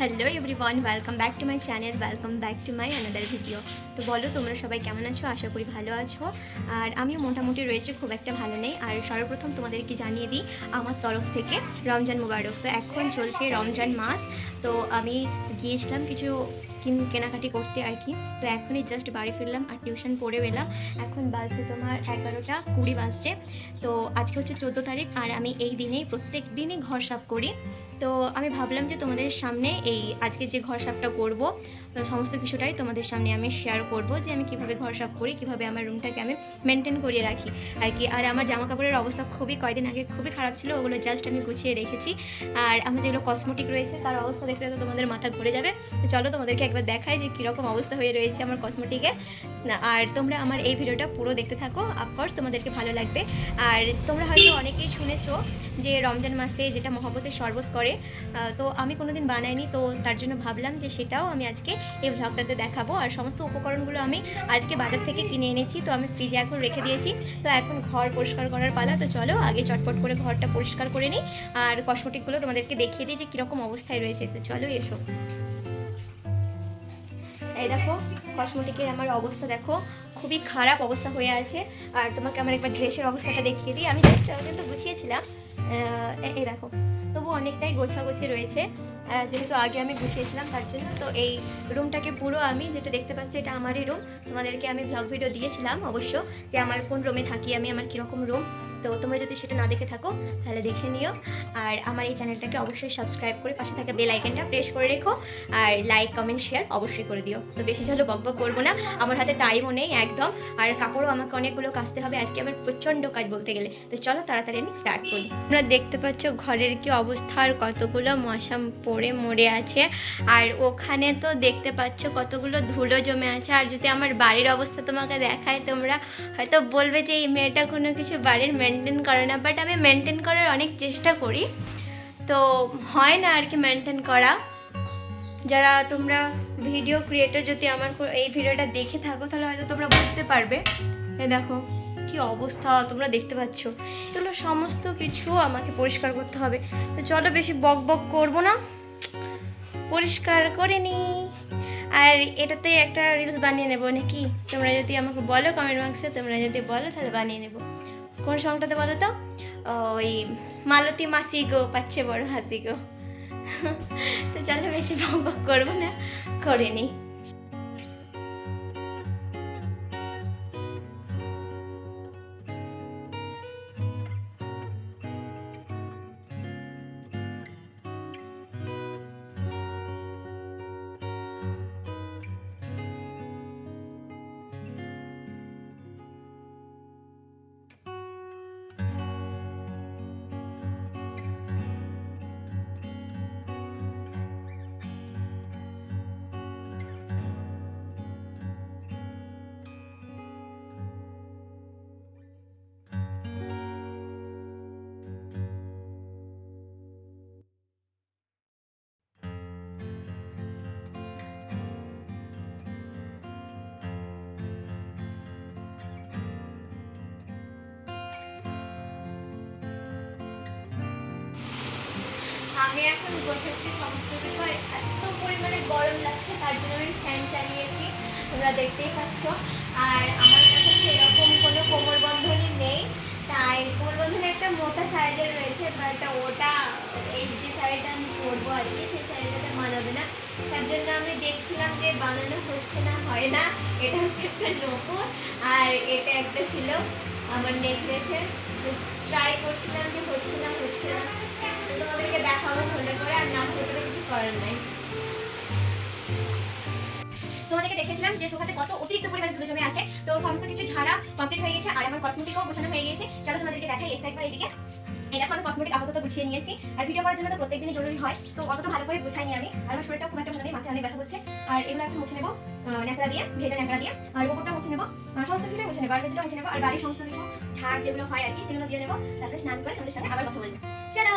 Hello everyone, welcome back to my channel, welcome back to my another video. তো বলো তোমরা সবাই কেমন আছো? আশা করি ভালো আছো। আর আমিও মোটামুটি রয়েছে, খুব একটা ভালো নেই। আর সর্বপ্রথম তোমাদেরকে জানিয়ে দিই আমার তরফ থেকে রমজান মুবারক। তো এখন চলছে রমজান মাস, তো আমি গিয়েছিলাম কিছু কেনাকাটি করতে আর কি। তো এখনই জাস্ট বাড়ি ফিরলাম আর টিউশন পড়ে এলাম। এখন বাজছে তোমার 11টা 20 বাজছে। তো আজকে হচ্ছে 14 তারিখ, আর আমি এই দিনেই প্রত্যেক দিনই ঘর সাফ করি। তো আমি ভাবলাম যে তোমাদের সামনে এই আজকে যে ঘর সাফটা করবো সমস্ত কিছুটাই তোমাদের সামনে আমি শেয়ার করব, যে আমি কিভাবে ঘর সাফ করি, কিভাবে আমার রুমটাকে আমি মেনটেন করিয়ে রাখি আর কি। আর আমার জামা কাপড়ের অবস্থা কয়েকদিন আগে খুবই খারাপ ছিল, ওগুলো জাস্ট আমি গুছিয়ে রেখেছি। আর আমার যেগুলো কসমেটিক রয়েছে তার অবস্থা দেখলে তো তোমাদের মাথা ঘুরে যাবে। তো চলো তোমাদেরকে একবার দেখাই যে কীরকম অবস্থা হয়ে রয়েছে আমার কসমেটিকের। আর তোমরা আমার এই ভিডিওটা পুরো দেখতে থাকো, অফকোর্স তোমাদেরকে ভালো লাগবে। আর তোমরা হয়তো অনেকেই শুনেছো যে রমজান মাসে যেটা মহব্বতের শরবত করে, তো আমি কোনোদিন বানাইনি, তো তার জন্য ভাবলাম যে সেটাও আমি আজকে এই ভ্লগটাতে দেখাবো। আর সমস্ত উপকরণগুলো আমি আজকে বাজার থেকে কিনে এনেছি, তো আমি ফ্রিজে এখন রেখে দিয়েছি। তো এখন ঘর পরিষ্কার করার পালা। তো চলো আগে চটপট করে ঘরটা পরিষ্কার করে নিই, আর কসমেটিকগুলো তোমাদেরকে দেখিয়ে দিই যে কীরকম অবস্থায় রয়েছে। তো চলো এসো। এই দেখো কসমেটিকের আমার অবস্থা, দেখো খুবই খারাপ অবস্থা হয়ে আছে। আর তোমাকে আমার একবার ড্রেসের অবস্থাটা দেখিয়ে দিই। আমি জাস্ট কিন্তু গুছিয়েছিলাম, এই দেখো তবু অনেকটাই গোছাগুছি রয়েছে, যেহেতু আগে আমি গুছিয়েছিলাম তার জন্য। তো এই রুমটাকে পুরো আমি যেটা দেখতে পাচ্ছি এটা আমারই রুম। তোমাদেরকে আমি ব্লগ ভিডিও দিয়েছিলাম অবশ্য যে আমার কোন রুমে থাকি আমি, আমার কীরকম রুম। তো তোমরা যদি সেটা না দেখে থাকো তাহলে দেখে নিও। আর আমার এই চ্যানেলটাকে অবশ্যই সাবস্ক্রাইব করে পাশে থাকা বেল আইকনটা প্রেস করে রেখো, আর লাইক কমেন্ট শেয়ার অবশ্যই করে দিও। তো বেশি ঝালো বকবক করবো না, আমার হাতে টাইমও নেই একদম। আর কাপড়ও আমাকে অনেকগুলো কাচতে হবে আজকে, আমার প্রচণ্ড কাজ বলতে গেলে। তো চলো তাড়াতাড়ি আমি স্টার্ট করি। তোমরা দেখতে পাচ্ছ ঘরের কি অবস্থা, আর কতগুলো মশা পড়ে মরে আছে। আর ওখানে তো দেখতে পাচ্ছ কতগুলো ধুলো জমে আছে। আর যদি আমার বাড়ির অবস্থা তোমাকে দেখায়, তোমরা হয়তো বলবে যে এই মেয়েটা কোনো কিছু বাড়ির মেনটেন করে না, বাট আমি মেনটেন করার অনেক চেষ্টা করি, তো হয় না আর কি মেনটেন করা। যারা তোমরা ভিডিও ক্রিয়েটর যদি আমার এই ভিডিওটা দেখে থাকো তাহলে হয়তো তোমরা বুঝতে পারবে। এ দেখো কি অবস্থা তোমরা দেখতে পাচ্ছ, এগুলো সমস্ত কিছু আমাকে পরিষ্কার করতে হবে। তো চলো বেশি বক বক করবো না, পরিষ্কার করে নিই। আর এটাতে একটা রিলস বানিয়ে নেবো নাকি, তোমরা যদি আমাকে বলো কমেন্ট বক্সে, তোমরা যদি বলো তাহলে বানিয়ে নেবো। কোন সংটাতে বলো তো? ওই মালতী মাসি গো পাচ্ছে বড় হাসি গো। তো চলো বেশি বক করবো না, করে নিই। আমি এখন গোছাচ্ছি সমস্ত কিছু, আর এত পরিমাণে গরম লাগছে তার জন্য আমি ফ্যান চালিয়েছি, তোমরা দেখতেই পাচ্ছ। আর আমার কাছে সেরকম কোনো কোমর বন্ধনী নেই, তাই কোমর বন্ধনী একটা মোটা সাইজের রয়েছে, বাট ওটা এই যে সাইডটা আমি পরবো আর কি, সেই সাইডটাতে মানাবে না। তার জন্য আমি দেখছিলাম যে বানানো হচ্ছে না, হয় না। এটা হচ্ছে একটা নপুর, আর এটা একটা ছিল আমার নেকলেসের। ট্রাই করছিলাম যে হচ্ছে না। তোমাদেরকে দেখাবো হলে পরে, আর না হলে পরে কিছু করার নাই। তোমাদেরকে দেখেছিলাম যে সোফাতে কত অতিরিক্ত পরিমাণে ধুলো জমে আছে, তো সমস্ত কিছু ঝাড়া কমপ্লিট হয়ে গেছে, আর আমার কসমেটিকও গোছানো হয়ে গেছে। চলো তোমাদেরকে দেখাই এসে একবার এদিকে। এই দেখো আমি কসমেটিক আপাতত গুছিয়ে নিয়েছি, আর ভিডিও করার জন্য তো প্রত্যেকদিনই জরুরি হয়, তো অতটা ভালো করে গুছাইনি আমি। আর আমার শরীরটা খুব একটা ভালো নেই, মাথায় অনেক ব্যথা হচ্ছে। আর এগুলো এখন মুছে নেবো ন্যাকড়া দিয়ে, ভেজা ন্যাকড়া দিয়ে। আর ওপরটা মুছে নেবো, সমস্ত কিছুটাই মুছে নেবো, আর ভেজাটা মুছে নেবো, আর বাড়ির সমস্ত কিছু ঝাড় যেগুলো হয় আর কি সেগুলো দিয়ে নেবো। তারপরে স্নান করে তোমাদের সাথে আবার কথা বলবো। চলো।